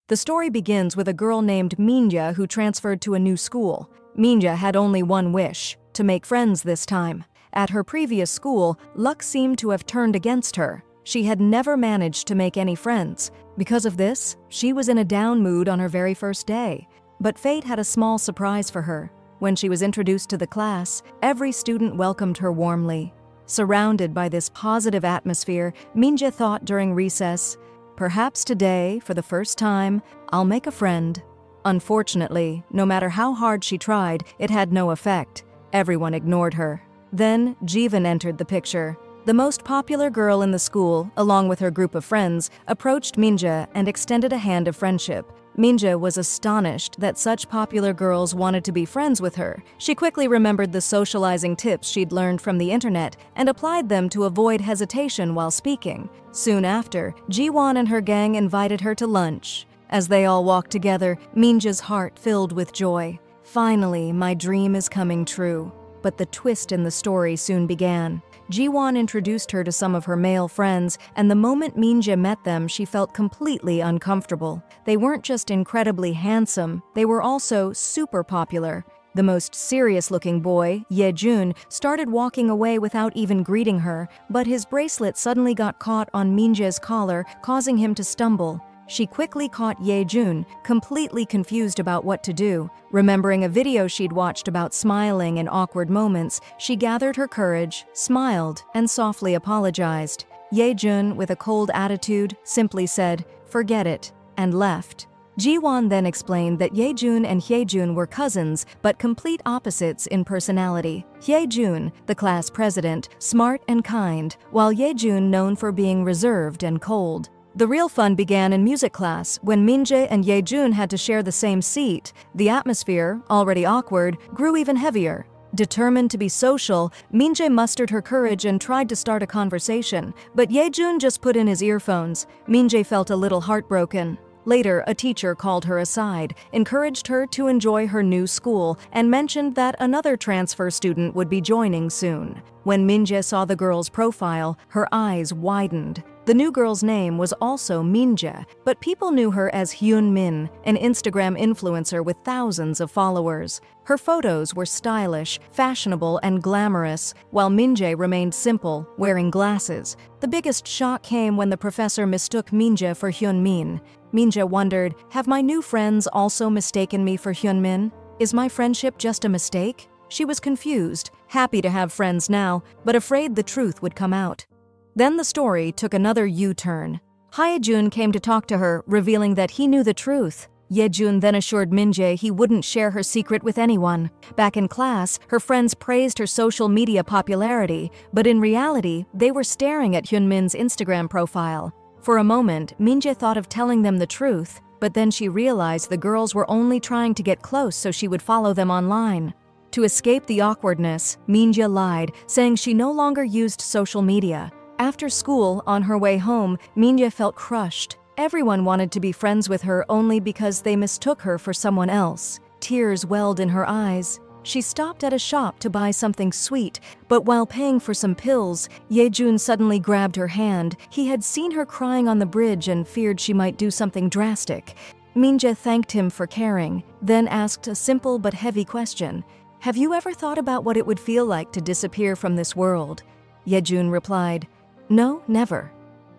The story begins with a girl named Minja who transferred to a new school. Minja had only one wish: to make friends this time. At her previous school, luck seemed to have turned against her. She had never managed to make any friends. Because of this, she was in a down mood on her very first day. But fate had a small surprise for her. When she was introduced to the class, every student welcomed her warmly. Surrounded by this positive atmosphere, Minja thought during recess, "Perhaps today, for the first time, I'll make a friend." Unfortunately, no matter how hard she tried, it had no effect. Everyone ignored her. Then, Jeevan entered the picture. The most popular girl in the school, along with her group of friends, approached Minja and extended a hand of friendship. Minja was astonished that such popular girls wanted to be friends with her. She quickly remembered the socializing tips she'd learned from the internet and applied them to avoid hesitation while speaking. Soon after, Jiwon and her gang invited her to lunch. As they all walked together, Minja's heart filled with joy. Finally, my dream is coming true. But the twist in the story soon began. Jiwon introduced her to some of her male friends, and the moment Minja met them, she felt completely uncomfortable. They weren't just incredibly handsome, they were also super popular. The most serious-looking boy, Yejun, started walking away without even greeting her, but his bracelet suddenly got caught on Minja's collar, causing him to stumble. She quickly caught Yejun, completely confused about what to do. Remembering a video she'd watched about smiling in awkward moments, she gathered her courage, smiled, and softly apologized. Yejun, with a cold attitude, simply said, "Forget it," and left. Jiwon then explained that Yejun and Hyejun were cousins, but complete opposites in personality. Hyejun, the class president, smart and kind, while Yejun known for being reserved and cold. The real fun began in music class, when Minja and Yejun had to share the same seat. The atmosphere, already awkward, grew even heavier. Determined to be social, Minja mustered her courage and tried to start a conversation, but Yejun just put in his earphones. Minja felt a little heartbroken. Later, a teacher called her aside, encouraged her to enjoy her new school, and mentioned that another transfer student would be joining soon. When Minja saw the girl's profile, her eyes widened. The new girl's name was also Minja, but people knew her as Hyun Min, an Instagram influencer with thousands of followers. Her photos were stylish, fashionable, and glamorous, while Minja remained simple, wearing glasses. The biggest shock came when the professor mistook Minja for Hyun Min. Minja wondered, "Have my new friends also mistaken me for Hyun Min? Is my friendship just a mistake?" She was confused, happy to have friends now, but afraid the truth would come out. Then the story took another U-turn. Hyejun came to talk to her, revealing that he knew the truth. Yejun then assured Minja he wouldn't share her secret with anyone. Back in class, her friends praised her social media popularity, but in reality, they were staring at Hyun Min's Instagram profile. For a moment, Minja thought of telling them the truth, but then she realized the girls were only trying to get close so she would follow them online. To escape the awkwardness, Minja lied, saying she no longer used social media. After school, on her way home, Minja felt crushed. Everyone wanted to be friends with her only because they mistook her for someone else. Tears welled in her eyes. She stopped at a shop to buy something sweet, but while paying for some pills, Yejun suddenly grabbed her hand. He had seen her crying on the bridge and feared she might do something drastic. Minja thanked him for caring, then asked a simple but heavy question. "Have you ever thought about what it would feel like to disappear from this world?" Yejun replied, "No, never.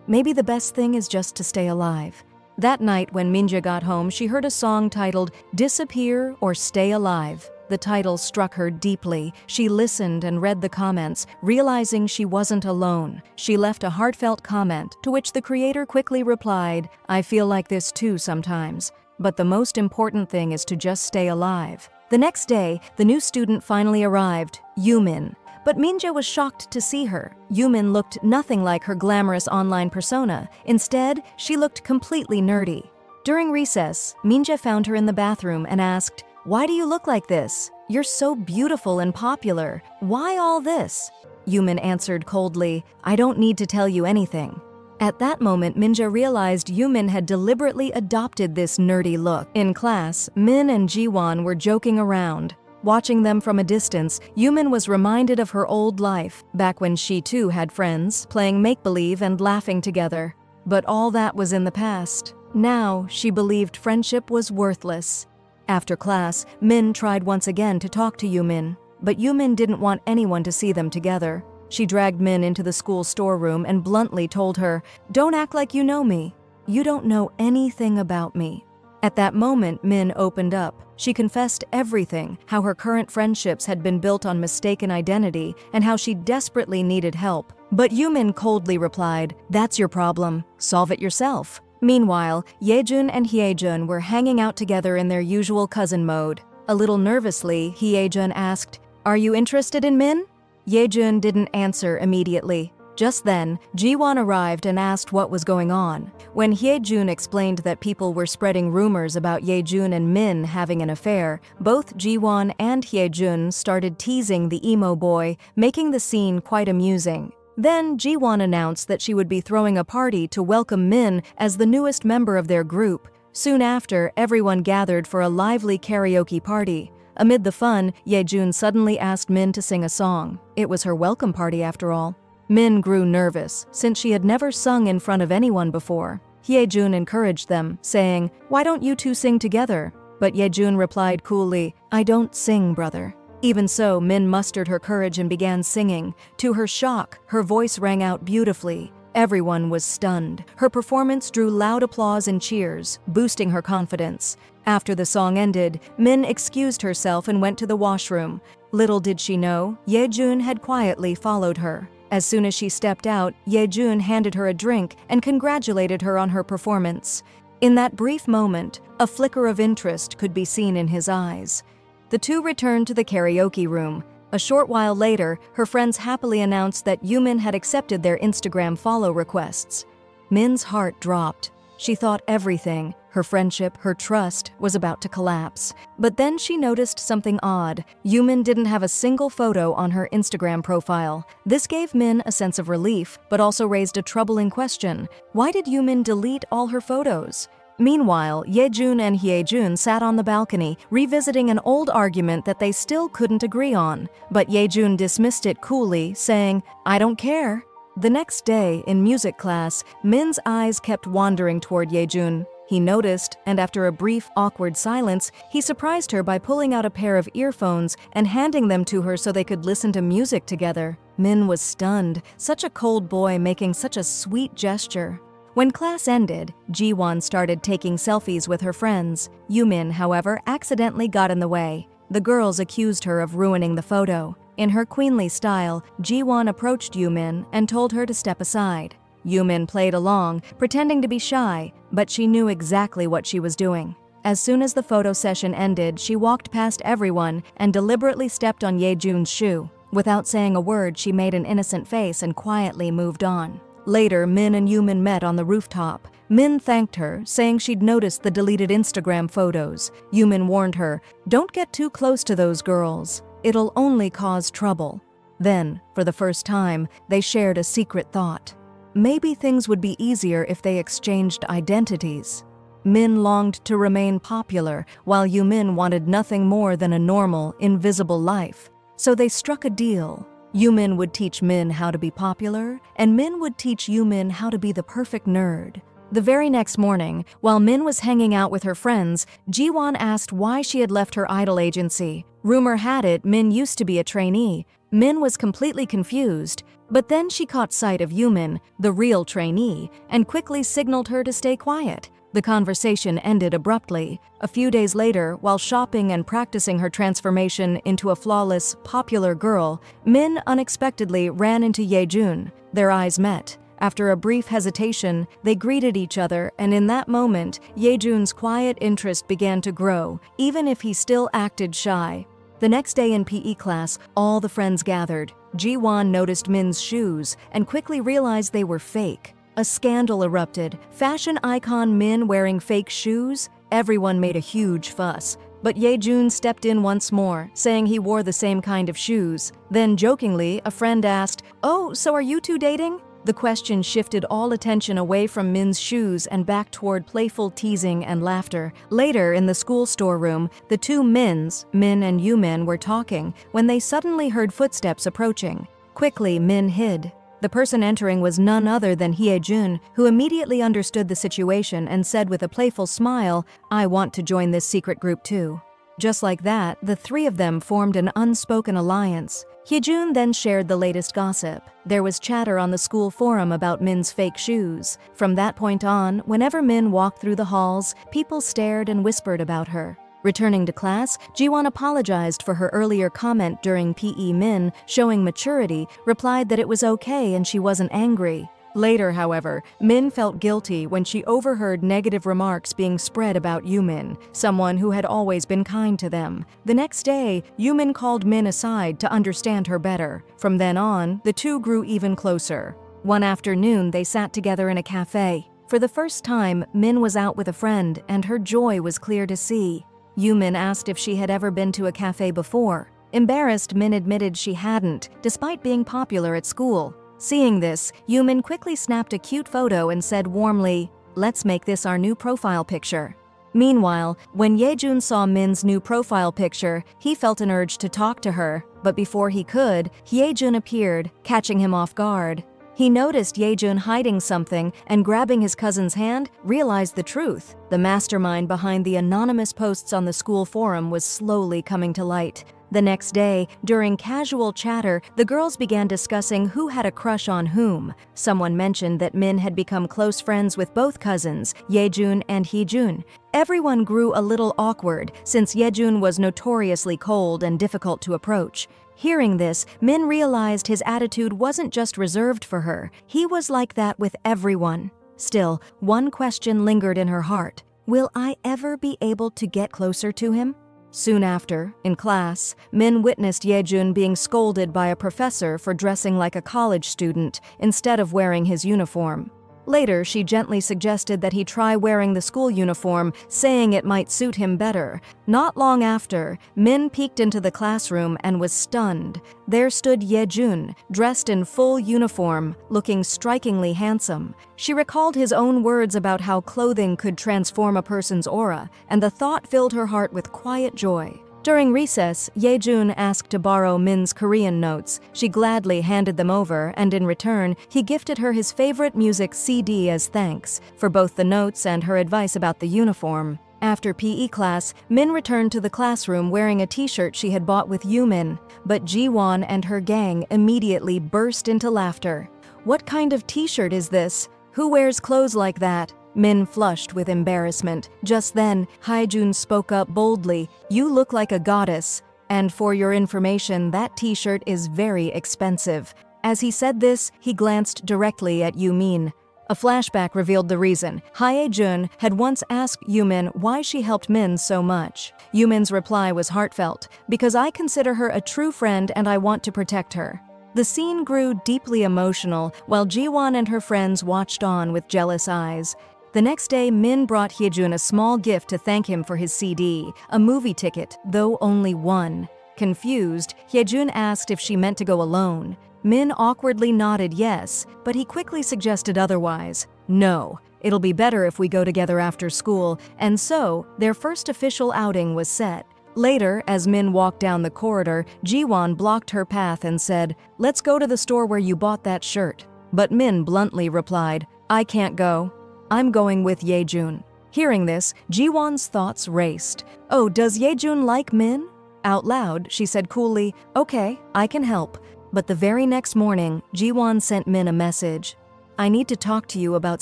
Maybe the best thing is just to stay alive." That night when Minja got home, she heard a song titled "Disappear or Stay Alive." The title struck her deeply. She listened and read the comments, realizing she wasn't alone. She left a heartfelt comment, to which the creator quickly replied, "I feel like this too sometimes. But the most important thing is to just stay alive." The next day, the new student finally arrived, Yumin. But Minja was shocked to see her. Yumin looked nothing like her glamorous online persona. Instead, she looked completely nerdy. During recess, Minja found her in the bathroom and asked, "Why do you look like this? You're so beautiful and popular. Why all this?" Yumin answered coldly, "I don't need to tell you anything." At that moment, Minja realized Yumin had deliberately adopted this nerdy look. In class, Min and Jiwon were joking around. Watching them from a distance, Yumin was reminded of her old life, back when she too had friends, playing make-believe and laughing together. But all that was in the past. Now, she believed friendship was worthless. After class, Min tried once again to talk to Yumin, but Yumin didn't want anyone to see them together. She dragged Min into the school storeroom and bluntly told her, "Don't act like you know me. You don't know anything about me." At that moment, Min opened up. She confessed everything, how her current friendships had been built on mistaken identity and how she desperately needed help. But Yumin coldly replied, "That's your problem. Solve it yourself." Meanwhile, Yejun and Hyejun were hanging out together in their usual cousin mode. A little nervously, Hyejun asked, "Are you interested in Min?" Yejun didn't answer immediately. Just then, Jiwon arrived and asked what was going on. When Hyejun explained that people were spreading rumors about Yejun and Min having an affair, both Jiwon and Hyejun started teasing the emo boy, making the scene quite amusing. Then Jiwon announced that she would be throwing a party to welcome Min as the newest member of their group. Soon after, everyone gathered for a lively karaoke party. Amid the fun, Yejun suddenly asked Min to sing a song. It was her welcome party after all. Min grew nervous, since she had never sung in front of anyone before. Hyejun encouraged them, saying, "Why don't you two sing together?" But Yejun replied coolly, "I don't sing, brother." Even so, Min mustered her courage and began singing. To her shock, her voice rang out beautifully. Everyone was stunned. Her performance drew loud applause and cheers, boosting her confidence. After the song ended, Min excused herself and went to the washroom. Little did she know, Yejun had quietly followed her. As soon as she stepped out, Yejun handed her a drink and congratulated her on her performance. In that brief moment, a flicker of interest could be seen in his eyes. The two returned to the karaoke room. A short while later, her friends happily announced that Yumin had accepted their Instagram follow requests. Min's heart dropped. She thought everything, her friendship, her trust, was about to collapse. But then she noticed something odd. Yumin didn't have a single photo on her Instagram profile. This gave Min a sense of relief, but also raised a troubling question. Why did Yumin delete all her photos? Meanwhile, Yejun and Hyejun sat on the balcony, revisiting an old argument that they still couldn't agree on. But Yejun dismissed it coolly, saying, "I don't care." The next day, in music class, Min's eyes kept wandering toward Yejun. He noticed, and after a brief, awkward silence, he surprised her by pulling out a pair of earphones and handing them to her so they could listen to music together. Min was stunned, such a cold boy making such a sweet gesture. When class ended, Jiwon started taking selfies with her friends. Yumin, however, accidentally got in the way. The girls accused her of ruining the photo. In her queenly style, Jiwon approached Yumin and told her to step aside. Yumin played along, pretending to be shy, but she knew exactly what she was doing. As soon as the photo session ended, she walked past everyone and deliberately stepped on Yejun's shoe. Without saying a word, she made an innocent face and quietly moved on. Later, Min and Yumin met on the rooftop. Min thanked her, saying she'd noticed the deleted Instagram photos. Yumin warned her, "Don't get too close to those girls. It'll only cause trouble." Then, for the first time, they shared a secret thought. Maybe things would be easier if they exchanged identities. Min longed to remain popular, while Yumin wanted nothing more than a normal, invisible life. So they struck a deal. Yumin would teach Min how to be popular, and Min would teach Yumin how to be the perfect nerd. The very next morning, while Min was hanging out with her friends, Jiwon asked why she had left her idol agency. Rumor had it Min used to be a trainee. Min was completely confused, but then she caught sight of Yumin, the real trainee, and quickly signaled her to stay quiet. The conversation ended abruptly. A few days later, while shopping and practicing her transformation into a flawless, popular girl, Min unexpectedly ran into Yejun. Their eyes met. After a brief hesitation, they greeted each other, and in that moment, Yejun's quiet interest began to grow, even if he still acted shy. The next day in PE class, all the friends gathered. Jiwon noticed Min's shoes and quickly realized they were fake. A scandal erupted. Fashion icon Min wearing fake shoes? Everyone made a huge fuss. But Yejun stepped in once more, saying he wore the same kind of shoes. Then, jokingly, a friend asked, "Oh, so are you two dating?" The question shifted all attention away from Min's shoes and back toward playful teasing and laughter. Later, in the school storeroom, the two Mins, Min and Yumin, were talking when they suddenly heard footsteps approaching. Quickly, Min hid. The person entering was none other than Hyejun, who immediately understood the situation and said with a playful smile, "I want to join this secret group too." Just like that, the three of them formed an unspoken alliance. Hyejun then shared the latest gossip. There was chatter on the school forum about Min's fake shoes. From that point on, whenever Min walked through the halls, people stared and whispered about her. Returning to class, Jiwon apologized for her earlier comment during PE. Min, showing maturity, replied that it was okay and she wasn't angry. Later, however, Min felt guilty when she overheard negative remarks being spread about Yumin, someone who had always been kind to them. The next day, Yumin called Min aside to understand her better. From then on, the two grew even closer. One afternoon, they sat together in a cafe. For the first time, Min was out with a friend, and her joy was clear to see. Yumin asked if she had ever been to a cafe before. Embarrassed, Min admitted she hadn't, despite being popular at school. Seeing this, Yumin quickly snapped a cute photo and said warmly, "Let's make this our new profile picture." Meanwhile, when Hyejun saw Min's new profile picture, he felt an urge to talk to her, but before he could, Hyejun appeared, catching him off guard. He noticed Hyejun hiding something and, grabbing his cousin's hand, realized the truth. The mastermind behind the anonymous posts on the school forum was slowly coming to light. The next day, during casual chatter, the girls began discussing who had a crush on whom. Someone mentioned that Min had become close friends with both cousins, Hyejun and Hyejun. Everyone grew a little awkward since Hyejun was notoriously cold and difficult to approach. Hearing this, Min realized his attitude wasn't just reserved for her. He was like that with everyone. Still, one question lingered in her heart. Will I ever be able to get closer to him? Soon after, in class, Min witnessed Hyejun being scolded by a professor for dressing like a college student instead of wearing his uniform. Later, she gently suggested that he try wearing the school uniform, saying it might suit him better. Not long after, Min peeked into the classroom and was stunned. There stood Hyejun, dressed in full uniform, looking strikingly handsome. She recalled his own words about how clothing could transform a person's aura, and the thought filled her heart with quiet joy. During recess, Hyejun asked to borrow Min's Korean notes. She gladly handed them over, and in return, he gifted her his favorite music CD as thanks for both the notes and her advice about the uniform. After PE class, Min returned to the classroom wearing a t-shirt she had bought with Yumin, but Jiwon and her gang immediately burst into laughter. "What kind of t-shirt is this? Who wears clothes like that?" Min flushed with embarrassment. Just then, Hyejun spoke up boldly, "You look like a goddess. And for your information, that t-shirt is very expensive." As he said this, he glanced directly at Yumin. A flashback revealed the reason. Hyejun had once asked Yumin why she helped Min so much. Yumin's reply was heartfelt, "Because I consider her a true friend and I want to protect her." The scene grew deeply emotional while Jiwon and her friends watched on with jealous eyes. The next day, Min brought Hyejun a small gift to thank him for his CD, a movie ticket, though only one. Confused, Hyejun asked if she meant to go alone. Min awkwardly nodded yes, but he quickly suggested otherwise. "No, it'll be better if we go together after school," and so, their first official outing was set. Later, as Min walked down the corridor, Jiwon blocked her path and said, "Let's go to the store where you bought that shirt." But Min bluntly replied, "I can't go. I'm going with Hyejun." Hearing this, Jiwon's thoughts raced. "Oh, does Hyejun like Min?" Out loud, she said coolly, "Okay, I can help." But the very next morning, Jiwon sent Min a message. "I need to talk to you about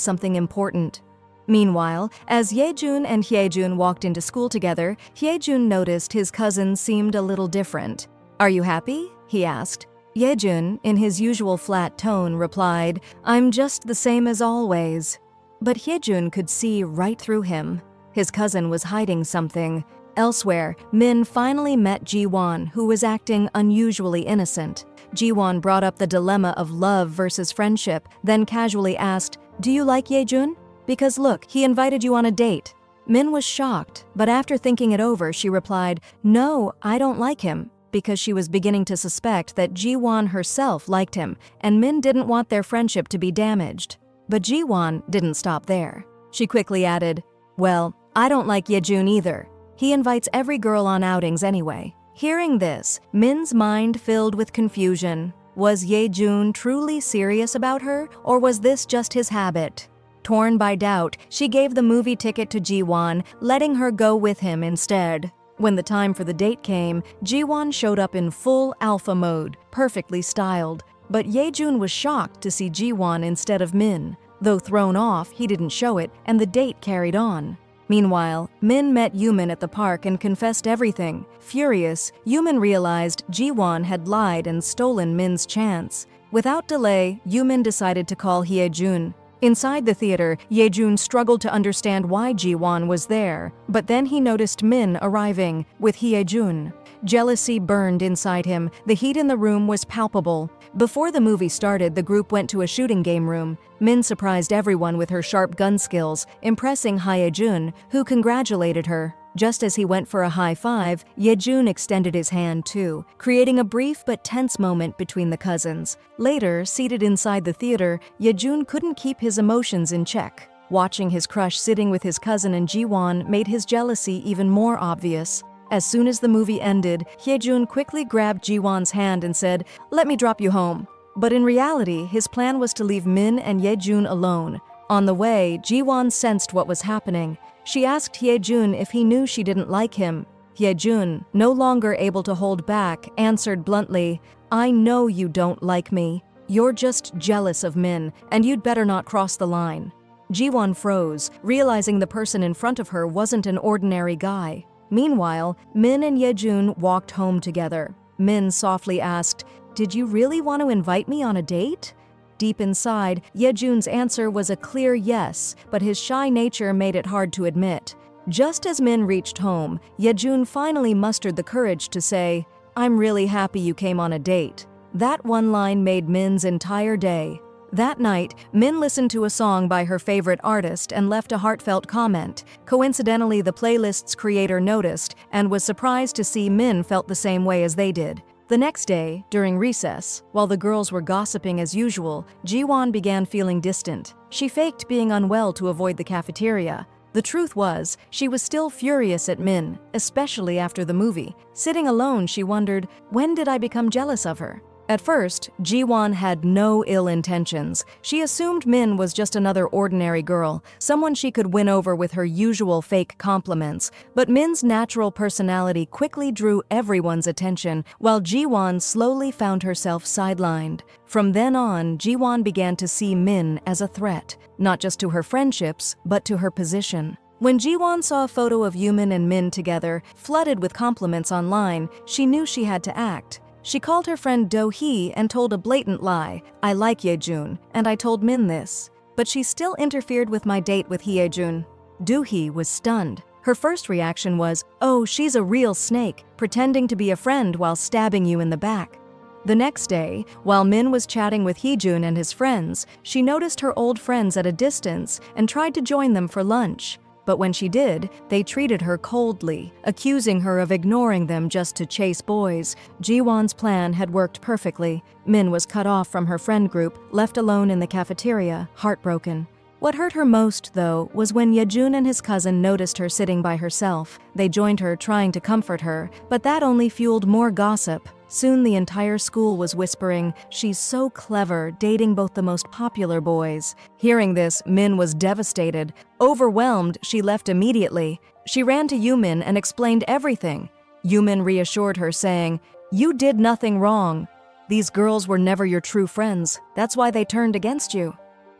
something important." Meanwhile, as Hyejun and Hyejun walked into school together, Hyejun noticed his cousin seemed a little different. "Are you happy?" he asked. Hyejun, in his usual flat tone, replied, "I'm just the same as always." But Hyejun could see right through him. His cousin was hiding something. Elsewhere, Min finally met Jiwon, who was acting unusually innocent. Jiwon brought up the dilemma of love versus friendship, then casually asked, "Do you like Hyejun? Because look, he invited you on a date." Min was shocked, but after thinking it over, she replied, "No, I don't like him," because she was beginning to suspect that Jiwon herself liked him, and Min didn't want their friendship to be damaged. But Jiwon didn't stop there. She quickly added, "Well, I don't like Hyejun either. He invites every girl on outings anyway." Hearing this, Min's mind filled with confusion. Was Ye-jun truly serious about her, or was this just his habit? Torn by doubt, she gave the movie ticket to Ji-won, letting her go with him instead. When the time for the date came, Ji-won showed up in full alpha mode, perfectly styled. But Ye-jun was shocked to see Ji-won instead of Min. Though thrown off, he didn't show it, and the date carried on. Meanwhile, Min met Yumin at the park and confessed everything. Furious, Yumin realized Ji-won had lied and stolen Min's chance. Without delay, Yumin decided to call Hye-jun. Inside the theater, Ye-jun struggled to understand why Ji-won was there, but then he noticed Min arriving, with Hye-jun. Jealousy burned inside him. The heat in the room was palpable. Before the movie started, the group went to a shooting game room. Min surprised everyone with her sharp gun skills, impressing Hye-jun, who congratulated her. Just as he went for a high five, Ye-jun extended his hand too, creating a brief but tense moment between the cousins. Later, seated inside the theater, Ye-jun couldn't keep his emotions in check. Watching his crush sitting with his cousin and Ji-won made his jealousy even more obvious. As soon as the movie ended, Hye-jun quickly grabbed Ji-won's hand and said, "Let me drop you home." But in reality, his plan was to leave Min and Ye-jun alone. On the way, Ji-won sensed what was happening. She asked Hye-jun if he knew she didn't like him. Hye-jun, no longer able to hold back, answered bluntly, "I know you don't like me. You're just jealous of Min, and you'd better not cross the line." Ji-won froze, realizing the person in front of her wasn't an ordinary guy. Meanwhile, Min and Ye-jun walked home together. Min softly asked, "Did you really want to invite me on a date?" Deep inside, Ye-jun's answer was a clear yes, but his shy nature made it hard to admit. Just as Min reached home, Ye-jun finally mustered the courage to say, "I'm really happy you came on a date." That one line made Min's entire day. That night, Min listened to a song by her favorite artist and left a heartfelt comment. Coincidentally, the playlist's creator noticed and was surprised to see Min felt the same way as they did. The next day, during recess, while the girls were gossiping as usual, Ji-won began feeling distant. She faked being unwell to avoid the cafeteria. The truth was, she was still furious at Min, especially after the movie. Sitting alone, she wondered, when did I become jealous of her? At first, Ji-won had no ill intentions. She assumed Min was just another ordinary girl, someone she could win over with her usual fake compliments. But Min's natural personality quickly drew everyone's attention, while Ji-won slowly found herself sidelined. From then on, Ji-won began to see Min as a threat, not just to her friendships, but to her position. When Ji-won saw a photo of Yumin and Min together, flooded with compliments online, she knew she had to act. She called her friend Do-hee and told a blatant lie, "I like Ye-jun, and I told Min this." But she still interfered with my date with Hye-jun. Do-hee was stunned. Her first reaction was, "Oh, she's a real snake, pretending to be a friend while stabbing you in the back." The next day, while Min was chatting with Hee-jun and his friends, she noticed her old friends at a distance and tried to join them for lunch. But when she did, they treated her coldly, accusing her of ignoring them just to chase boys. Ji-won's plan had worked perfectly. Min was cut off from her friend group, left alone in the cafeteria, heartbroken. What hurt her most, though, was when Ye-jun and his cousin noticed her sitting by herself. They joined her, trying to comfort her, but that only fueled more gossip. Soon the entire school was whispering, "She's so clever, dating both the most popular boys." Hearing this, Min was devastated. Overwhelmed, she left immediately. She ran to Yumin and explained everything. Yumin reassured her, saying, "You did nothing wrong. These girls were never your true friends. That's why they turned against you."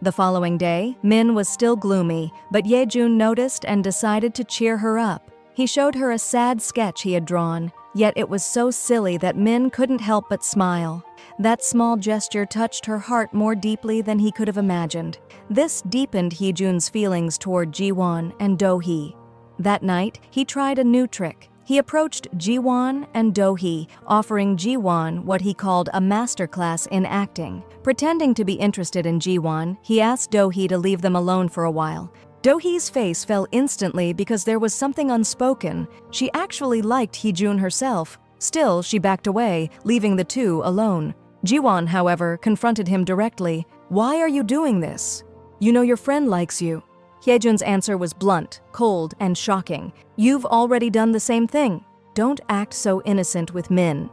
The following day, Min was still gloomy, but Ye-jun noticed and decided to cheer her up. He showed her a sad sketch he had drawn, yet it was so silly that Min couldn't help but smile. That small gesture touched her heart more deeply than he could have imagined. This deepened Hee-jun's feelings toward Ji-won and Do-hee. That night, he tried a new trick. He approached Ji-won and Do-hee, offering Ji-won what he called a masterclass in acting. Pretending to be interested in Ji-won, he asked Do-hee to leave them alone for a while. Do-hee's face fell instantly because there was something unspoken. She actually liked Hee-jun herself. Still, she backed away, leaving the two alone. Ji-won, however, confronted him directly. "Why are you doing this? You know your friend likes you." Hye-jun's answer was blunt, cold, and shocking. "You've already done the same thing. Don't act so innocent with Min."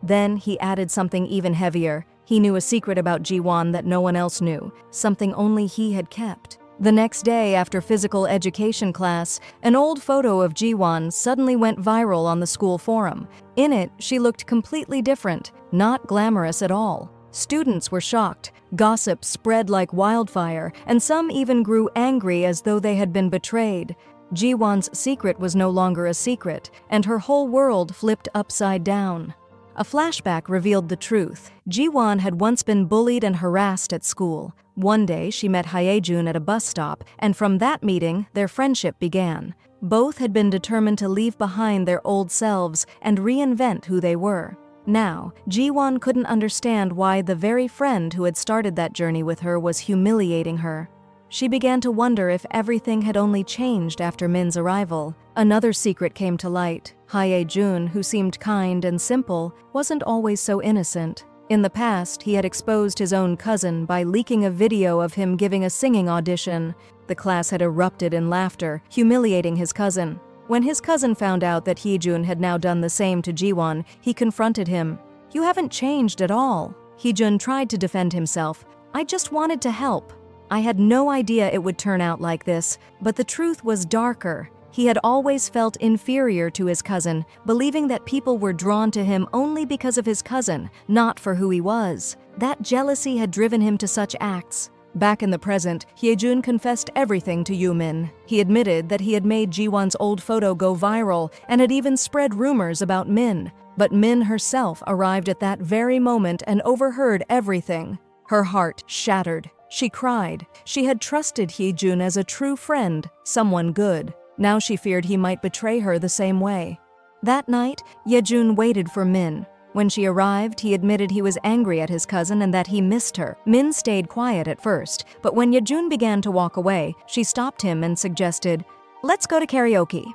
Then he added something even heavier. He knew a secret about Jiwon that no one else knew, something only he had kept. The next day, after physical education class, an old photo of Jiwon suddenly went viral on the school forum. In it, she looked completely different, not glamorous at all. Students were shocked, gossip spread like wildfire, and some even grew angry as though they had been betrayed. Jiwon's secret was no longer a secret, and her whole world flipped upside down. A flashback revealed the truth. Jiwon had once been bullied and harassed at school. One day, she met Hyejun at a bus stop, and from that meeting, their friendship began. Both had been determined to leave behind their old selves and reinvent who they were. Now, Jiwon couldn't understand why the very friend who had started that journey with her was humiliating her. She began to wonder if everything had only changed after Min's arrival. Another secret came to light. Hyejun, who seemed kind and simple, wasn't always so innocent. In the past, he had exposed his own cousin by leaking a video of him giving a singing audition. The class had erupted in laughter, humiliating his cousin. When his cousin found out that Hyejun had now done the same to Jiwon, he confronted him. "You haven't changed at all." Hyejun tried to defend himself. "I just wanted to help. I had no idea it would turn out like this," but the truth was darker. He had always felt inferior to his cousin, believing that people were drawn to him only because of his cousin, not for who he was. That jealousy had driven him to such acts. Back in the present, Hyejun confessed everything to Yumin. He admitted that he had made Jiwon's old photo go viral and had even spread rumors about Min. But Min herself arrived at that very moment and overheard everything. Her heart shattered. She cried. She had trusted Hyejun as a true friend, someone good. Now she feared he might betray her the same way. That night, Hyejun waited for Min. When she arrived, he admitted he was angry at his cousin and that he missed her. Min stayed quiet at first, but when Hyejun began to walk away, she stopped him and suggested, "Let's go to karaoke.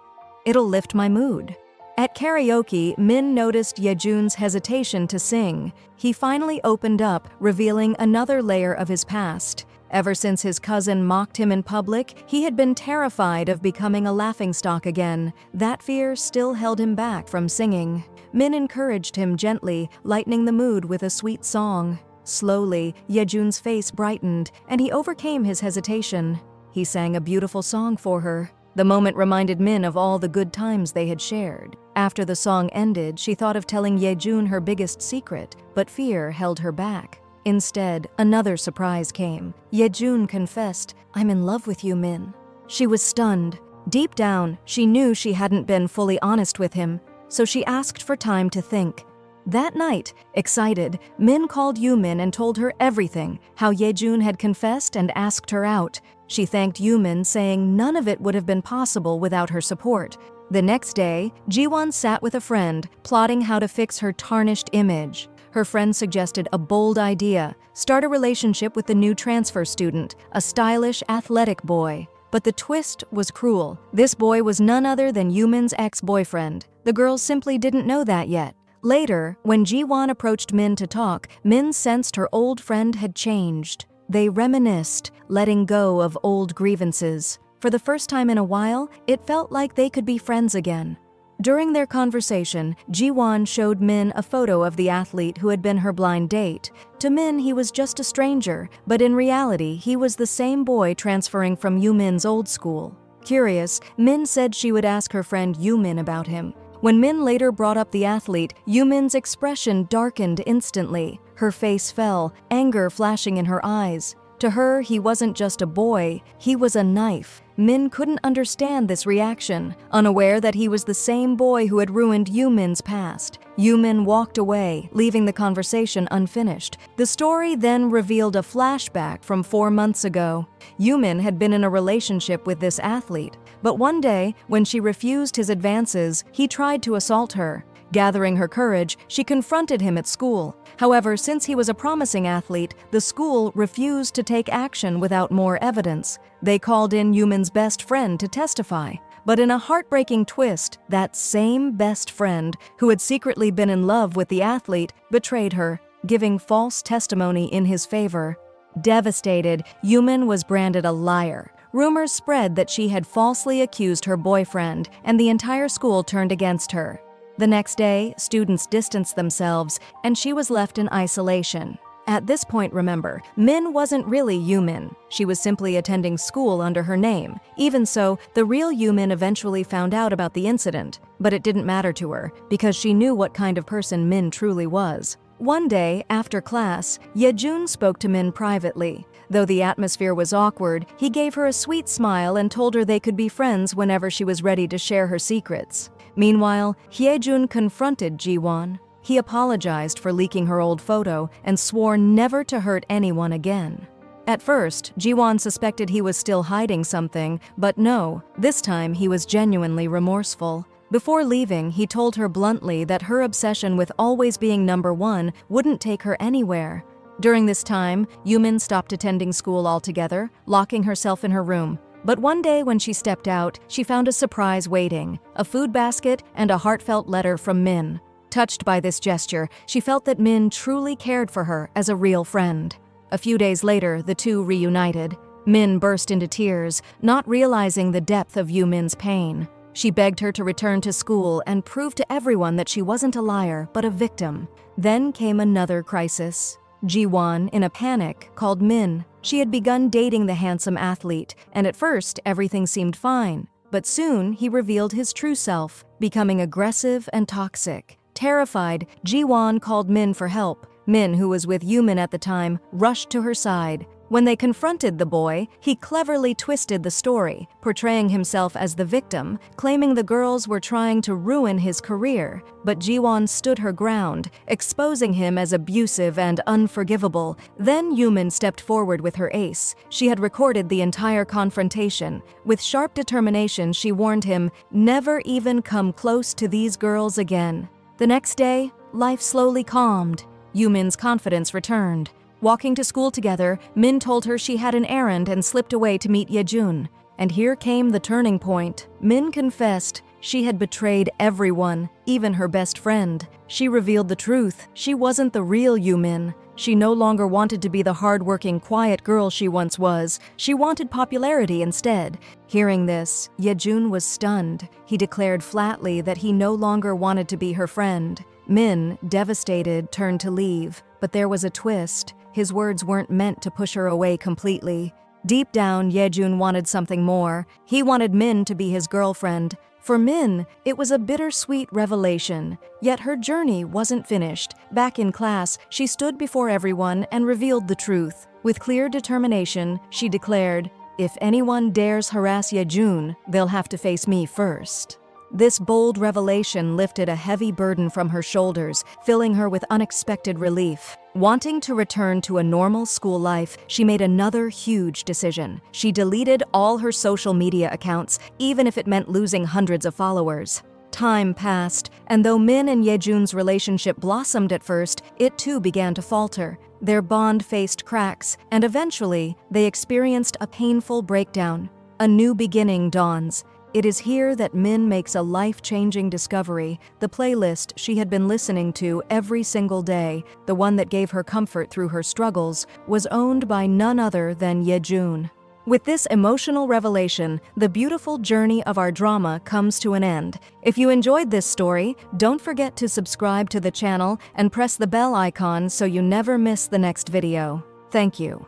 It'll lift my mood." At karaoke, Min noticed Hyejun's hesitation to sing. He finally opened up, revealing another layer of his past. Ever since his cousin mocked him in public, he had been terrified of becoming a laughingstock again. That fear still held him back from singing. Min encouraged him gently, lightening the mood with a sweet song. Slowly, Hyejun's face brightened, and he overcame his hesitation. He sang a beautiful song for her. The moment reminded Min of all the good times they had shared. After the song ended, she thought of telling Hyejun her biggest secret, but fear held her back. Instead, another surprise came. Hyejun confessed, "I'm in love with you, Min." She was stunned. Deep down, she knew she hadn't been fully honest with him, so she asked for time to think. That night, excited, Min called Yumin and told her everything, how Hyejun had confessed and asked her out. She thanked Yumin, saying none of it would have been possible without her support. The next day, Jiwon sat with a friend, plotting how to fix her tarnished image. Her friend suggested a bold idea: start a relationship with the new transfer student, a stylish, athletic boy. But the twist was cruel. This boy was none other than Yumin's ex-boyfriend. The girls simply didn't know that yet. Later, when Jiwon approached Min to talk, Min sensed her old friend had changed. They reminisced, letting go of old grievances. For the first time in a while, it felt like they could be friends again. During their conversation, Jiwon showed Min a photo of the athlete who had been her blind date. To Min, he was just a stranger, but in reality, he was the same boy transferring from Yumin's old school. Curious, Min said she would ask her friend Yumin about him. When Min later brought up the athlete, Yumin's expression darkened instantly. Her face fell, anger flashing in her eyes. To her, he wasn't just a boy, he was a knife. Min couldn't understand this reaction, unaware that he was the same boy who had ruined Yumin's past. Yumin walked away, leaving the conversation unfinished. The story then revealed a flashback from 4 months ago. Yumin had been in a relationship with this athlete, but one day, when she refused his advances, he tried to assault her. Gathering her courage, she confronted him at school. However, since he was a promising athlete, the school refused to take action without more evidence. They called in Yumin's best friend to testify. But in a heartbreaking twist, that same best friend, who had secretly been in love with the athlete, betrayed her, giving false testimony in his favor. Devastated, Yumin was branded a liar. Rumors spread that she had falsely accused her boyfriend, and the entire school turned against her. The next day, students distanced themselves, and she was left in isolation. At this point, remember, Min wasn't really Yumin. She was simply attending school under her name. Even so, the real Yumin eventually found out about the incident, but it didn't matter to her because she knew what kind of person Min truly was. One day, after class, Yejun spoke to Min privately. Though the atmosphere was awkward, he gave her a sweet smile and told her they could be friends whenever she was ready to share her secrets. Meanwhile, Hyejun confronted Jiwon. He apologized for leaking her old photo and swore never to hurt anyone again. At first, Jiwon suspected he was still hiding something, but no, this time he was genuinely remorseful. Before leaving, he told her bluntly that her obsession with always being number one wouldn't take her anywhere. During this time, Yumin stopped attending school altogether, locking herself in her room. But one day when she stepped out, she found a surprise waiting, a food basket and a heartfelt letter from Min. Touched by this gesture, she felt that Min truly cared for her as a real friend. A few days later, the two reunited. Min burst into tears, not realizing the depth of Yumin's pain. She begged her to return to school and prove to everyone that she wasn't a liar, but a victim. Then came another crisis. Jiwon, in a panic, called Min. She had begun dating the handsome athlete, and at first, everything seemed fine. But soon, he revealed his true self, becoming aggressive and toxic. Terrified, Jiwon called Min for help. Min, who was with Yumin at the time, rushed to her side. When they confronted the boy, he cleverly twisted the story, portraying himself as the victim, claiming the girls were trying to ruin his career. But Jiwon stood her ground, exposing him as abusive and unforgivable. Then Yumin stepped forward with her ace. She had recorded the entire confrontation. With sharp determination, she warned him, "Never even come close to these girls again." The next day, life slowly calmed. Yumin's confidence returned. Walking to school together, Min told her she had an errand and slipped away to meet Yejun. And here came the turning point. Min confessed she had betrayed everyone, even her best friend. She revealed the truth. She wasn't the real Yumin. She no longer wanted to be the hardworking, quiet girl she once was. She wanted popularity instead. Hearing this, Yejun was stunned. He declared flatly that he no longer wanted to be her friend. Min, devastated, turned to leave. But there was a twist. His words weren't meant to push her away completely. Deep down, Yejun wanted something more. He wanted Min to be his girlfriend. For Min, it was a bittersweet revelation. Yet her journey wasn't finished. Back in class, she stood before everyone and revealed the truth. With clear determination, she declared, "If anyone dares harass Yejun, they'll have to face me first." This bold revelation lifted a heavy burden from her shoulders, filling her with unexpected relief. Wanting to return to a normal school life, she made another huge decision. She deleted all her social media accounts, even if it meant losing hundreds of followers. Time passed, and though Min and Yejun's relationship blossomed at first, it too began to falter. Their bond faced cracks, and eventually, they experienced a painful breakdown. A new beginning dawns. It is here that Min makes a life-changing discovery. The playlist she had been listening to every single day, the one that gave her comfort through her struggles, was owned by none other than Yejun. With this emotional revelation, the beautiful journey of our drama comes to an end. If you enjoyed this story, don't forget to subscribe to the channel and press the bell icon so you never miss the next video. Thank you.